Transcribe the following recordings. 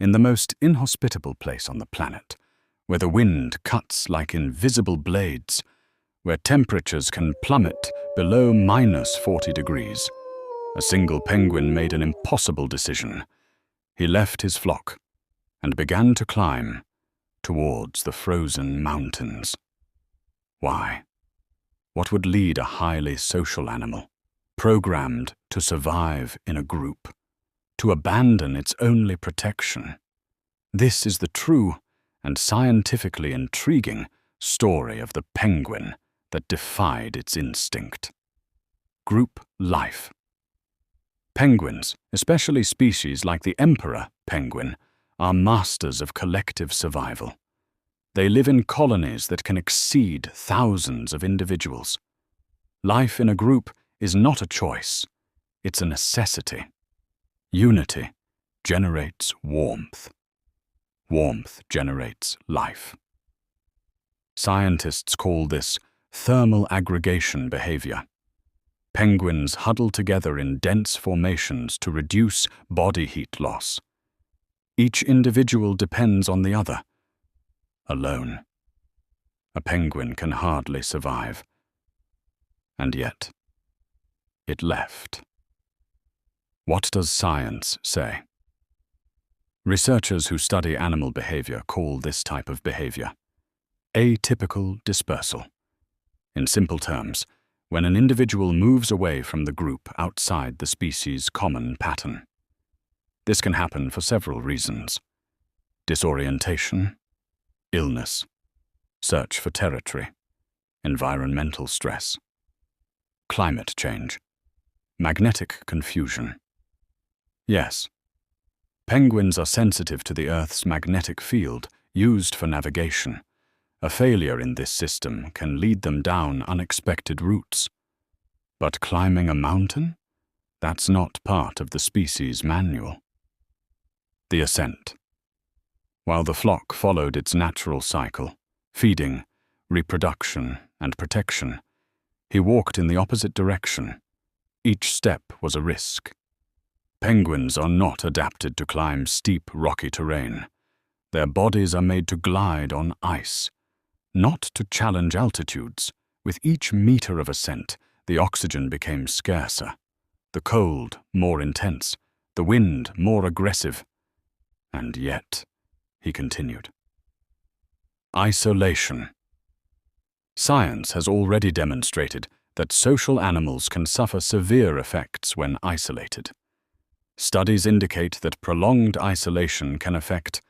in the most inhospitable place on the planet, where the wind cuts like invisible blades, where temperatures can plummet below -40 degrees, a single penguin made an impossible decision. He left his flock and began to climb towards the frozen mountains. Why? What would lead a highly social animal, programmed to survive in a group, to abandon its only protection? This is the true and scientifically intriguing story of the penguin that defied its instinct. Group life. Penguins, especially species like the emperor penguin, are masters of collective survival. They live in colonies that can exceed thousands of individuals. Life in a group is not a choice, it's a necessity. Unity generates warmth. Warmth generates life. Scientists call this thermal aggregation behavior. Penguins huddle together in dense formations to reduce body heat loss. Each individual depends on the other. Alone, a penguin can hardly survive. And yet, it left. What does science say? Researchers who study animal behavior call this type of behavior atypical dispersal. In simple terms, when an individual moves away from the group outside the species' common pattern. This can happen for several reasons: disorientation, illness, search for territory, environmental stress, climate change, magnetic confusion. Yes, penguins are sensitive to the Earth's magnetic field used for navigation. A failure in this system can lead them down unexpected routes. But climbing a mountain? That's not part of the species manual. The ascent. While the flock followed its natural cycle, feeding, reproduction, and protection, he walked in the opposite direction. Each step was a risk. Penguins are not adapted to climb steep, rocky terrain. Their bodies are made to glide on ice, not to challenge altitudes. With each meter of ascent, the oxygen became scarcer, the cold more intense, the wind more aggressive. And yet, he continued. Isolation. Science has already demonstrated that social animals can suffer severe effects when isolated. Studies indicate that prolonged isolation can affect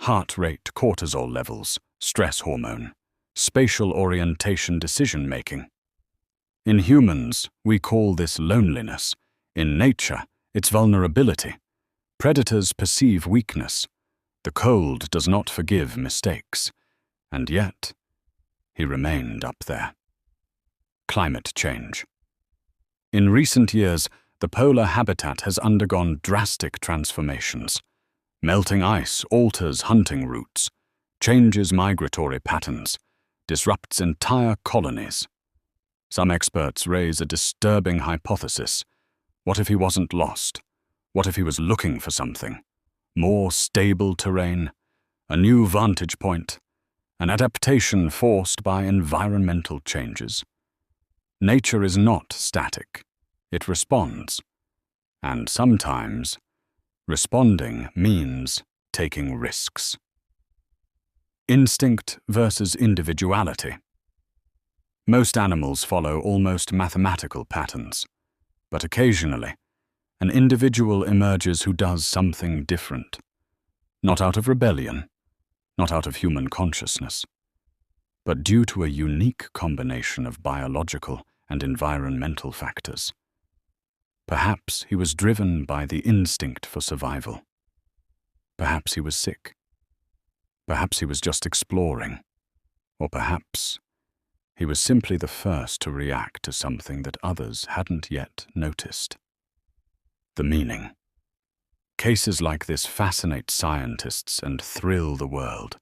heart rate, cortisol levels, stress hormone, spatial orientation decision-making. In humans, we call this loneliness. In nature, it's vulnerability. Predators perceive weakness. The cold does not forgive mistakes. And yet, he remained up there. Climate change. In recent years, the polar habitat has undergone drastic transformations. Melting ice alters hunting routes, changes migratory patterns, disrupts entire colonies. Some experts raise a disturbing hypothesis. What if he wasn't lost? What if he was looking for something? More stable terrain, a new vantage point, an adaptation forced by environmental changes. Nature is not static. It responds. And sometimes, responding means taking risks. Instinct versus individuality. Most animals follow almost mathematical patterns, but occasionally, an individual emerges who does something different. Not out of rebellion, not out of human consciousness, but due to a unique combination of biological and environmental factors. Perhaps he was driven by the instinct for survival. Perhaps he was sick. Perhaps he was just exploring. Or perhaps he was simply the first to react to something that others hadn't yet noticed. The meaning. Cases like this fascinate scientists and thrill the world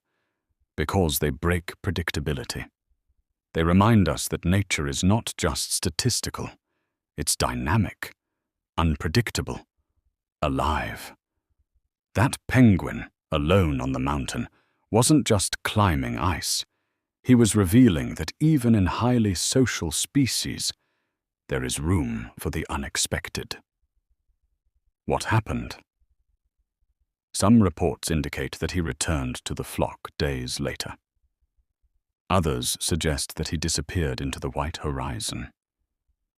because they break predictability. They remind us that nature is not just statistical, it's dynamic, unpredictable, alive. That penguin, alone on the mountain, wasn't just climbing ice. He was revealing that even in highly social species, there is room for the unexpected. What happened? Some reports indicate that he returned to the flock days later. Others suggest that he disappeared into the white horizon.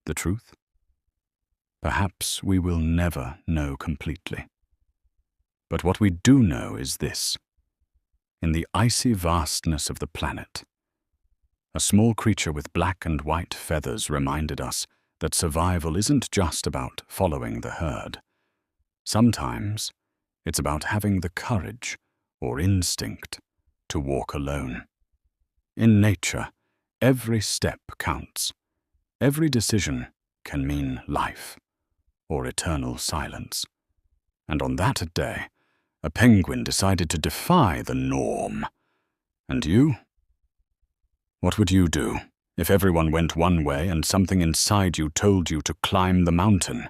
The truth? Perhaps we will never know completely. But what we do know is this. In the icy vastness of the planet, a small creature with black and white feathers reminded us that survival isn't just about following the herd. Sometimes, it's about having the courage or instinct to walk alone. In nature, every step counts. Every decision can mean life or eternal silence. And on that day, a penguin decided to defy the norm. And you? What would you do if everyone went one way and something inside you told you to climb the mountain?